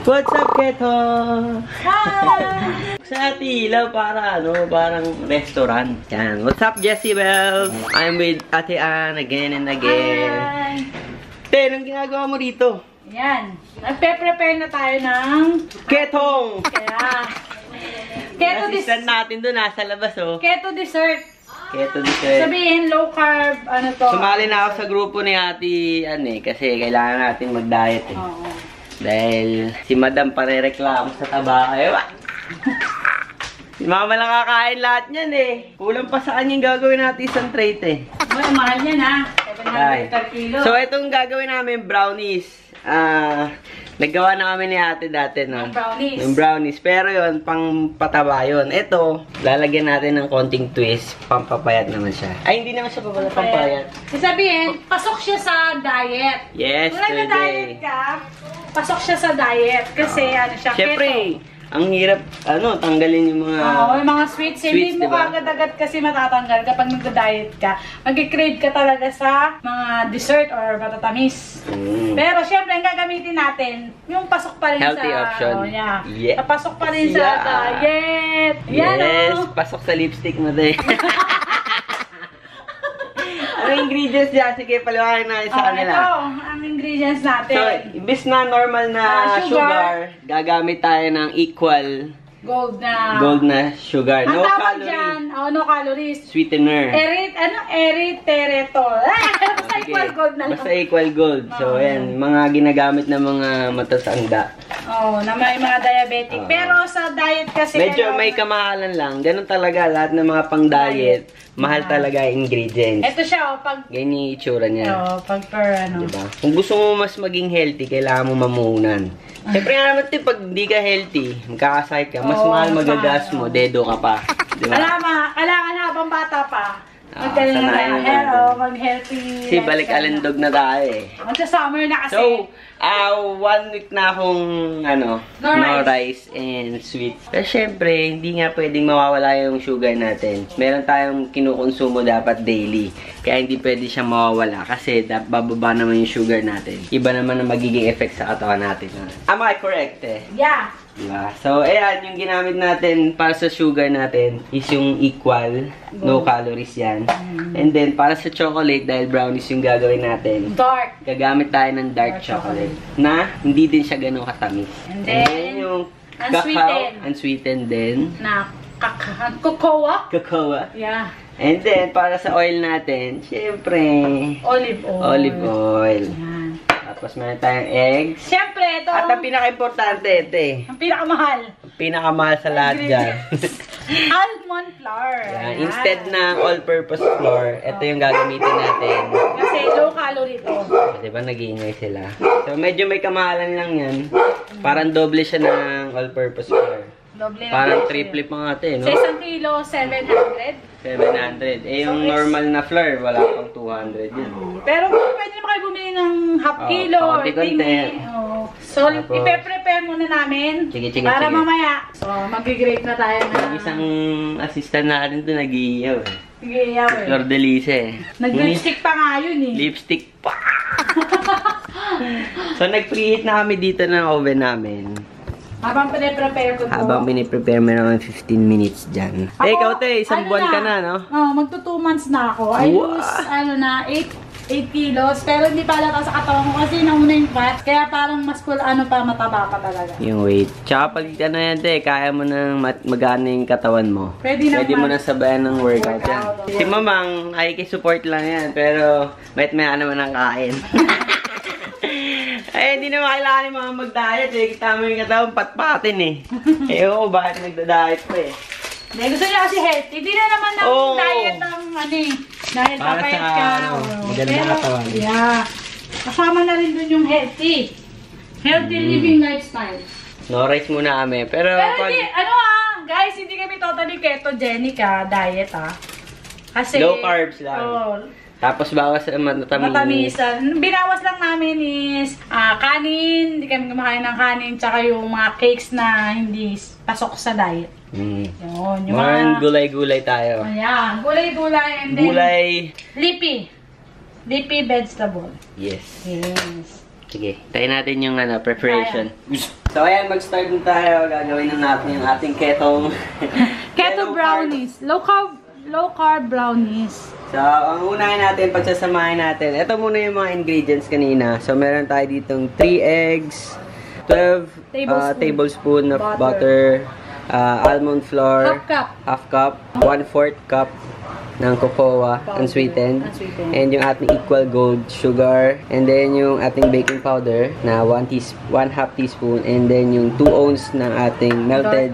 What's up, Keto? Hi! Sa Ate Ilaw, parang restaurant. Yan. What's up, Jessie Bells? I'm with Ate Ann again and again. Hi! Te, anong ginagawa mo dito? Yan. Nagpe-prepare na tayo ng... Ketong! Kaya... Keto assistant natin doon, nasa labas, oh. Keto dessert. Keto dessert. Sabihin, low carb, ano to. Sumali na ako sa grupo ni Ate Ann kasi kailangan natin mag-diet eh. Oo. Dahil si Madam parereklamo sa taba. Si Mama lang kakain lahat niyan eh. Kulang pa sa kanyang gagawin natin isang trait eh. Uy, mahal yan ha. 700 per kilo. So itong gagawin namin brownies. Naggawa na kami ni Ate dati no. Brownies. Yung brownies. Pero yun, pang pataba yun. Ito, lalagyan natin ng konting twist. Pampapayat naman siya. Ay, hindi naman siya pampayat. Sabihin, pasok siya sa diet. Yes, kung nag-diet ka, pasok siya sa diet. Kasi ano siya, syempre, keto. Ang hirap, tanggalin yung mga... Oo, yung mga sweets. Hindi mo diba? agad-agad kasi matatanggal kapag nag-diet ka. Mag-crave ka talaga sa mga dessert or matatamis. Pero syempre, ang gagamitin natin, yung pasok pa rin healthy sa... option. Oh, yeah. Yeah. Pasok pa rin sa diet. Yes, Yan, pasok sa lipstick mo din. Ang ingredients dyan, sige, paliwanag natin sa kanila. Ito, ang ingredients natin. So, imbis na normal na sugar, gagamit tayo ng equal gold na sugar. Ang No tawag calorie. dyan, no calories. Sweetener. Erythritol. Basta equal gold na lang. Basta equal gold. So, ayan, mga ginagamit na mga matatanda. Na may mga diabetic. Pero sa diet kasi... Medyo may kamahalan lang. Ganun talaga, lahat ng mga pang-diet, mahal talaga yung ingredients. Ito siya, pag... Ganyan yung itsura niya. pag per ano. Diba? Kung gusto mo mas maging healthy, kailangan mo mamuhunan. Siyempre nga naman pag di ka healthy, magkakasakit ka, mas mahal magagas mo, dedo ka pa. Diba? Kailangan habang bata pa. Sanayin mag-healthy. Kasi balik alindog na tayo eh. Magsa-summer na kasi. So, 1 week na akong no rice and sweets. Pero syempre, hindi nga pwedeng mawawala yung sugar natin. Meron tayong kinukonsumo dapat daily. Kaya hindi pwede siyang mawawala kasi bababa naman yung sugar natin. Iba naman ang magiging effect sa katawan natin. Am I correct eh? Yeah. Diba? So, ayan, yung ginamit natin para sa sugar natin is yung equal, no calories yan. And then, para sa chocolate, dahil brownies yung gagawin natin, Dark. gagamit tayo ng dark chocolate na hindi din siya ganun katamis. And then, yung unsweetened. Unsweetened din. Na cocoa. Cocoa. Yeah. And then, para sa oil natin, syempre, Olive oil. olive oil. Yan. Tapos meron tayong eggs. Siyempre, ito. At ang pinaka-importante, ito eh. Ang pinakamahal. Pinakamahal sa lahat dyan. Almond flour. Yan. Instead ng all-purpose flour, ito yung gagamitin natin. Kasi low calorie to. Diba nag-iingay sila? So medyo may kamahalan lang yan. Parang doble siya ng all-purpose flour. Doble. Parang triple pa nga ito eh, no? Sa 1 kilo, 700. 700. Eh yung normal na flour, wala pang 200 yun. Pero pwede naman kayo bumili ng half kilo or konti-konti. So, Tapos, ipe-prepare muna namin para mamaya. So, mag-grade na tayo na. Isang assistant natin ito nag-iiyaw eh. Sige, yaw eh. Flor de Lice eh. Nag-lipstick pa nga yun eh. Lipstick pa! So, nag-preheat na kami dito ng oven namin. Habang piniprepare ko to. Habang piniprepare mo naman 15 minutes dyan. Ikaw te, isang buwan ka na, no? Oo, magto 2 months na ako. I lose, 8 kilos. Pero hindi pala sa katawan ko kasi nauna yung fat. Kaya parang mas mataba pa talaga. Yung weight. Tsaka palitan na yan, te. Kaya mo nang magana yung katawan mo. Pwede mo na sabayan ng workout yan. Si Mamang, ay support lang yan. Pero, may naman ang kain. Eh, hindi naman kailangan yung mga mag-diet eh. Kita mo yung katawan, patpatin eh. Eh, oo, bakit nagda-diet pa eh? Hindi, gusto niya kasi healthy. Hindi na naman ng diet ng dahil papayat ka. Maganda katawan. Yeah. Kasama na rin dun yung healthy. Healthy living lifestyle. No rice muna kami. Pero pag... hindi, guys, hindi kami totally ketogenic diet Kasi... low carbs lang. Tapos bawas sa matamisan. Binawas lang namin is kanin, hindi kami kumakain ng kanin, tsaka yung mga cakes na hindi pasok sa diet. Yun, yung mga gulay-gulay tayo. Ayan, gulay-gulay and then leafy vegetable. Yes. Sige, tayo natin yung preparation. So, ayan, mag-start na tayo. Gagawin na natin yung ating keto. Keto brownies. Low carb brownies. So, ang unahin natin, pagsasamahin natin. Ito muna yung mga ingredients kanina. So, meron tayo ditong 3 eggs, 12 tablespoon of butter, almond flour, half cup, 1/4 cup ng cocoa, unsweetened, and yung ating equal gold sugar, and then yung ating baking powder na 1/2 teaspoon, and then yung 2 ounce ng ating melted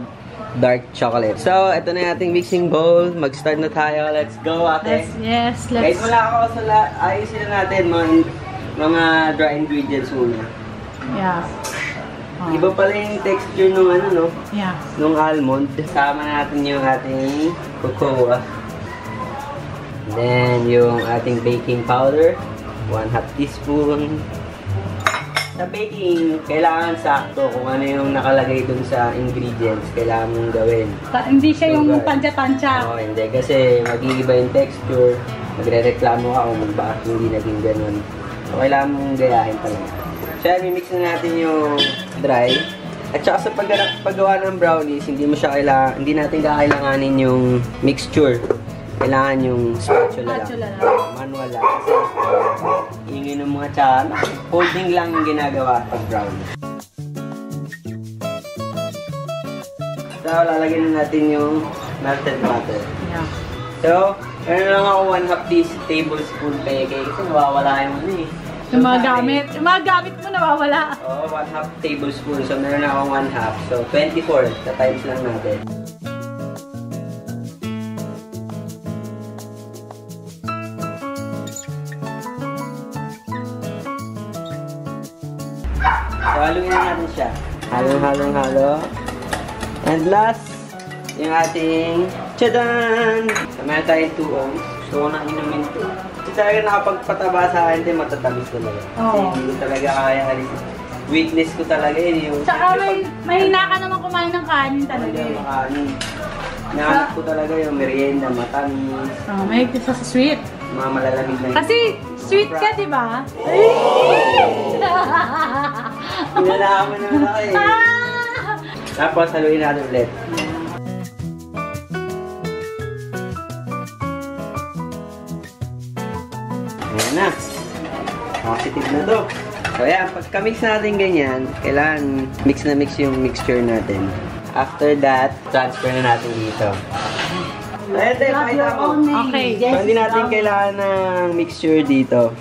dark chocolate. So, ito na yung ating mixing bowl. Mag-start na tayo. Let's go, ate. Yes, let's... Guys, wala ako sa ayusin na natin mga dry ingredients muna. Yeah. Iba pala yung texture nung no? Yeah. Nung almond. Sama natin yung ating cocoa. Then, yung ating baking powder, 1/2 teaspoon. Sa baking, kailangan sakto kung ano yung nakalagay dun sa ingredients, kailangan mong gawin. Hindi siya yung tansya-tansya. Oo, hindi. Kasi mag-iiba yung texture. Magre-reklamo ka kung bakit hindi naging ganun. So, kailangan mong gayahin talaga. So, mimix na natin yung dry. At saka sa paggawa ng brownies, hindi natin kakailanganin yung mixture. Kailangan yung spatula lang. Manual lang. Kasi ingin ng mga tiyan. Holding lang yung ginagawa sa brownies. So, lalagyan na natin yung melted butter. Yeah. So, meron lang ako 1/2 tablespoon peke. Kasi nawawala yung Yung mga gamit. Yung mga gamit mo nawawala. Oo, 1/2 tablespoon. So, meron akong 1/2. So, 24. Sa times lang natin. So, haluin na natin siya. Halo. And last, yung ating tchadan! So, meron tayong 2 ounce. Gusto ko nang inumin ito. Kasi talaga nakapagpataba sa akin, matatabis talaga. Kasi hindi ko talaga kaya alisin. Weakness ko talaga yun. Tsaka mahina ka naman kumain ng kanin talaga. Makanin. Nahanap ko talaga yung merienda, matamis. May isa sa sweet. Mga malalamig na. Kasi sweet ka, di ba? Pinalaman naman ako eh. Tapos, haluin natin ulit. Ayan na. Positive na to. So, ayan. Pagka-mix natin ganyan, kailangan mix na mix yung mixture natin. After that, transfer na natin dito. Ayan, pakita mo. Okay. So, hindi natin kailangan ng mixture dito.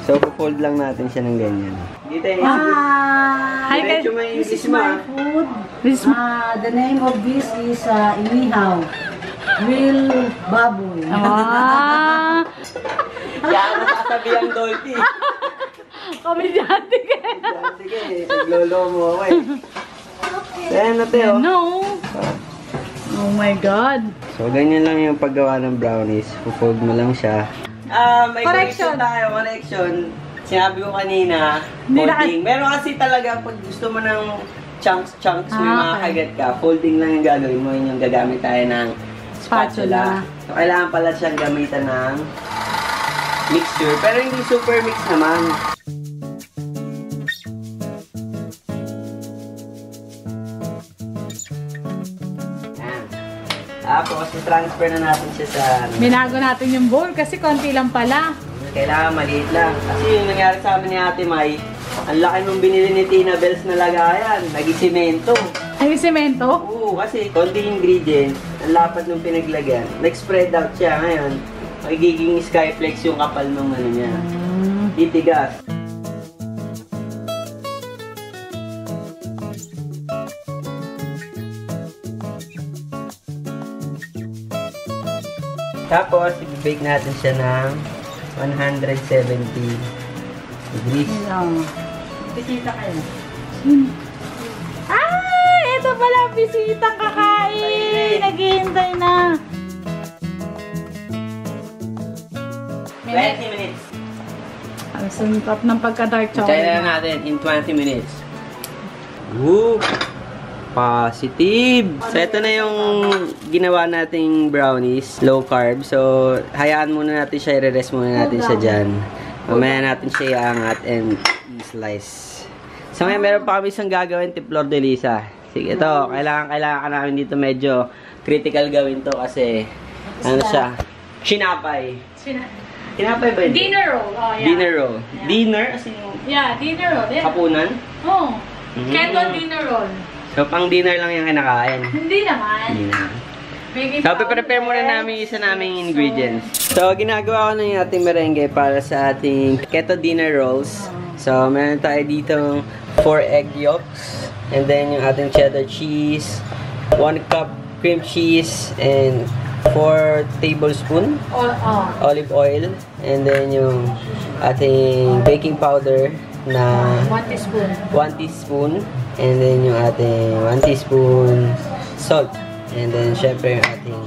So, po-fold lang natin siya ng ganyan. Dito yung Hi guys. This is my food. The name of this is inihaw. Real baboy. Kaya nasasabi ang Dolphy. Komedyante ka. Sige, naglolo mo ako eh. Ayan natin oh. No. Oh my God. So, ganyan lang yung paggawa ng brownies. Pufold mo lang siya. May correction tayo. Correction. Sinabi ko kanina, folding. Meron kasi talaga, pag gusto mo ng chunks, may mga kagat ka, folding lang yung gagawin mo. Yung gagamit tayo ng spatula. So, kailangan pala siyang gamitan ng mixture. Pero hindi super mix naman. Tapos, i-transfer na natin siya sa... Binago natin yung bowl kasi konti lang pala. Kailangan maliit lang. Kasi yung nangyari sa amin ni Ate Mai, ang laki nung binili ni Tina Bells na lagayan. Naging semento. Ay, semento? Oo, kasi konti ingredients, ang lapad nung pinaglagyan. Nag-spread out siya ngayon. Magiging skyflex yung kapal nung ano niya. Titigas. Tapos, i-bake natin siya ng 170 degrees. Bisita kayo. Ay! Ito pala, bisita kakain! Naghihintay na. 20 minutes. Ang suntot ng pagka-dark chocolate. Try na natin in 20 minutes. Woo! Positive! So, ito na yung ginawa nating brownies. Low carb. So, hayaan muna natin siya. I-rest muna natin siya dyan. Mamaya natin siya iangat and i-slice. So ngayon, meron pa kami isang gagawin, Flor de Lisa. Sige, ito, kailangan ka namin dito medyo critical gawin to kasi, ano siya, sinapay. Sinapay ba yun? Dinner roll. Oh, yeah. Dinner roll. Yeah. Dinner? As in, Yeah, dinner roll. Yeah. hapunan? Oh. Keto dinner roll. So, pang dinner lang yung kinakain. Hindi naman. Hindi na. Baking So, powder. prepare muna namin isa naming ingredients. So, ginagawa ko na yung ating merengue para sa ating keto dinner rolls. So, meron tayo dito 4 egg yolks. And then, yung ating cheddar cheese, 1 cup cream cheese, and 4 tablespoon olive oil. And then, yung ating baking powder na 1 teaspoon. 1 teaspoon. And then, yung ating 1 teaspoon salt. And then, syempre, yung ating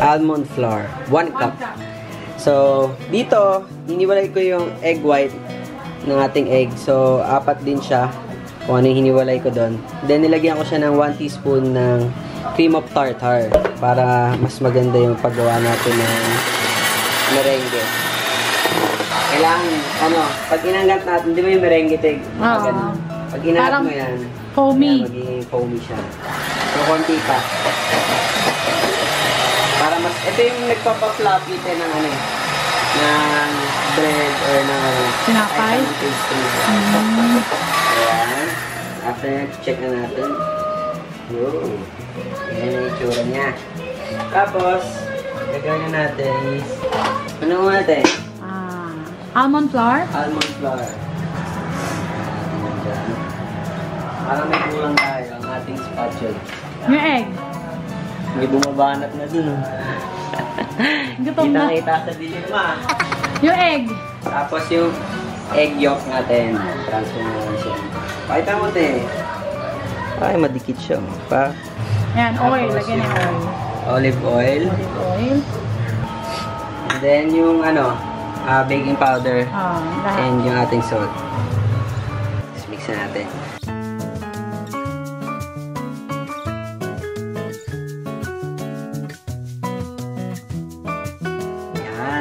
almond flour. 1 cup. So, dito, hiniwalay ko yung egg white ng ating egg. So, 4 din siya. Kung ano yung hiniwalay ko doon. Then, nilagyan ko siya ng 1 teaspoon ng cream of tartar para mas maganda yung paggawa natin ng merengue. Kailangan, pag inangat natin, di ba yung merengue, tig? Pag inangat mo yan, foamy. Magiging foamy siya. So, konti pa. Para mas, ito yung nagpapa-fluffy tayo ng ng bread or ng Sinapay? ng pastry. Ayan. After that, check na natin. Yun. Ayan yung itsura niya. Tapos, gagawin na natin is, ano muna natin? Almond flour? Almond flour. Parang may kulang tayo ang ating spatula. Yung egg? May bumabanat na dun. Gutom na. Kita-kita sa dilim Yung egg? Tapos yung egg yolk natin. Transfer mo lang siya. Pakita mo te. Ay, madikit siya. Yan, oil. Lagyan ng oil. Olive oil. Olive oil. And then yung baking powder. Lahat. And yung ating salt. Let's mix na natin.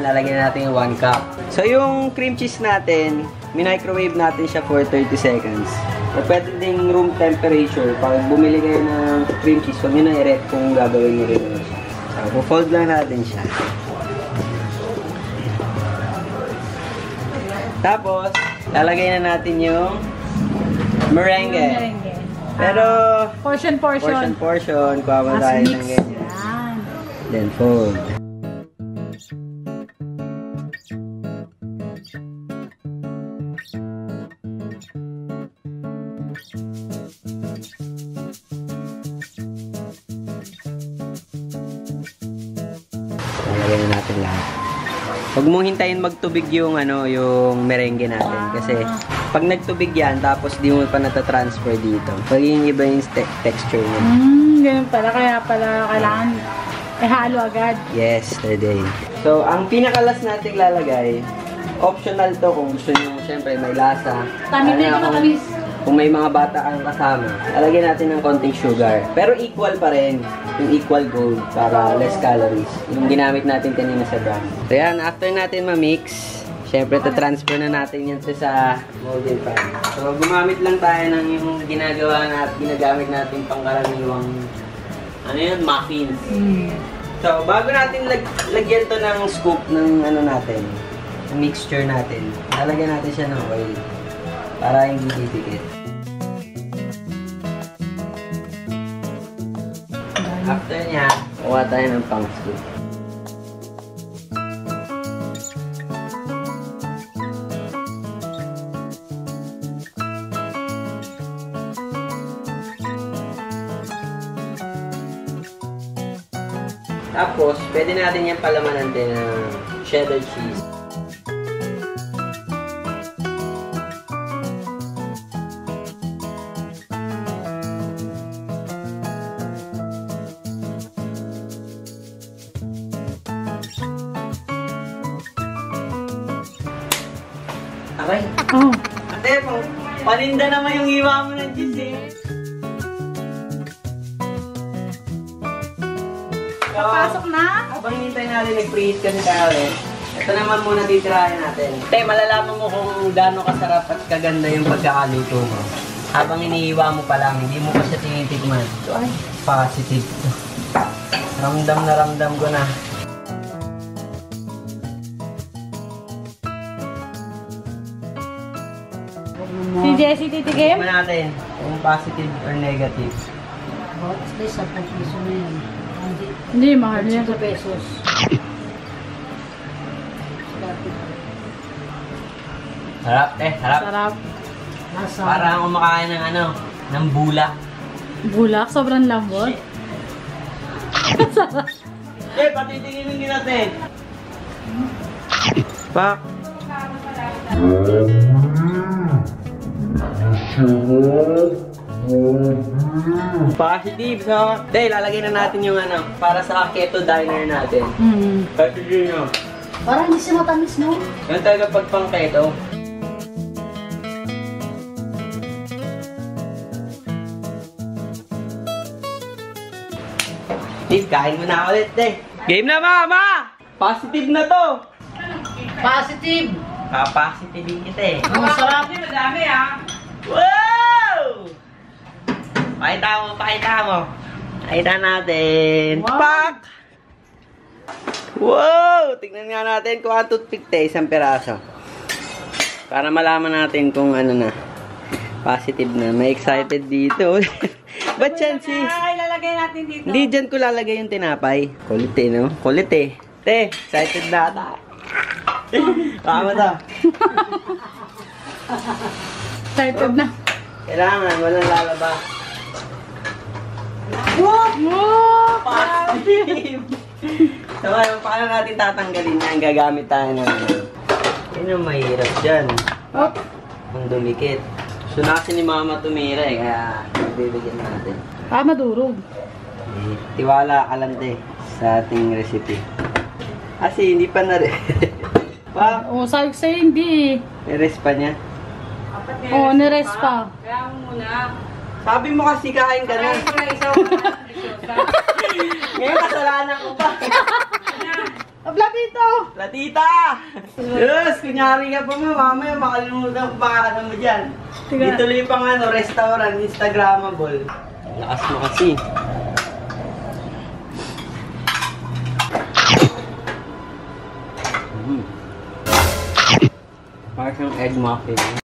Lalagyan natin yung 1 cup. So, yung cream cheese natin, microwave natin siya for 30 seconds. O pwede ding room temperature. Pag bumili kayo ng cream cheese, huwag nyo na i-rep kung gagawin nyo rin siya. So, fold lang natin siya. Tapos, lalagay na natin yung merengue. Pero, portion. Kuha mo tayo ng ganyan. Then, fold. Lagyan na natin lahat. Huwag mong hintayin magtubig yung yung merengue natin kasi pag nagtubig yan tapos di mo pa natatransfer dito, magiging iba yung texture niya. Ganun pala. Kaya pala kailangan ihalo agad. Yes, today. So, ang pinakalas natin lalagay, optional to kung gusto niyo syempre may lasa. Kung may mga bata kang kasama, lalagyan natin ng konting sugar. Pero equal pa rin. Yung equal gold para less calories. Yung ginamit natin kanina sa brand. So yan, after natin ma-mix, syempre transfer na natin yan sa molding pan. So gumamit lang tayo ng yung ginagamit natin pangkaraniwang muffins. So bago natin lagyan to ng scoop ng natin, ng mixture natin, lalagyan natin siya ng oil para hindi didikit. After niya, kuha tayo ng pang scoop. Tapos, pwede natin yung palamanan din ng cheddar cheese. Aray! Oh. Ate, paninda naman yung iwa mo ng cheese eh. Papasok na? Habang hintay natin, nag-preheat kasi tayo eh. Ito naman muna titirahin natin. Te, malalaman mo kung gaano kasarap at kaganda yung pagkakaluto mo. Habang iniiwa mo pa lang, hindi mo pa siya tinitikman. Ito ay positive to. Ramdam na ramdam ko na. Si Jessie titigim? Tignan natin kung positive or negative. About at least 10 piso na yan. Hindi, mahal yan. 5 pesos. Sarap, sarap. Sarap. Nasa. Parang kumakain ng ano, ng bulak. Bulak, sobrang lambot. Sarap. Eh, patitingin din natin. Pak. Positive, so. Dahil, lalagay na natin yung ano, para sa keto diner natin. Positive nyo. Parang hindi siya matamis, no? Yan talaga pag pang keto. Steve, kain mo na ulit, Game na, mama! Positive na to! Positive! Positive kita Ang sarap. Madami ah. Wow! Pakita mo, pakita mo. Pakita natin. Wow! Pak! Wow! Tignan nga natin kung ang toothpick isang peraso. Para malaman natin kung ano na. Positive na. May excited dito. Ba't yan si... Ay, lalagay natin dito. Hindi dyan ko lalagay yung tinapay. Kulit no? Kulit Te, excited na ata. Kama to. Excited na. Kailangan, walang lalaba. Wow! Positive! So, ayun, paano natin tatanggalin yan? Gagamit tayo ng ano. Yun yung mahirap dyan. Oh. Ang dumikit. So, nasi ni Mama tumira kaya bibigyan natin. Madurog. Tiwala ka lang, sa ating recipe. Kasi hindi pa na rin. Pa, Sabi ko sa'yo, hindi. i-rest pa niya. Nires pa. Kaya mo muna. Sabi mo kasi kain ka na. Ngayon kasalanan ko pa. Abla dito! Latita! Yes, kunyari ka pa mo, mamaya makalimutan ko baka ano mo dyan. Tiga. Dituloy pang ano, restaurant, Instagrammable. Lakas mo kasi. Parang egg muffin.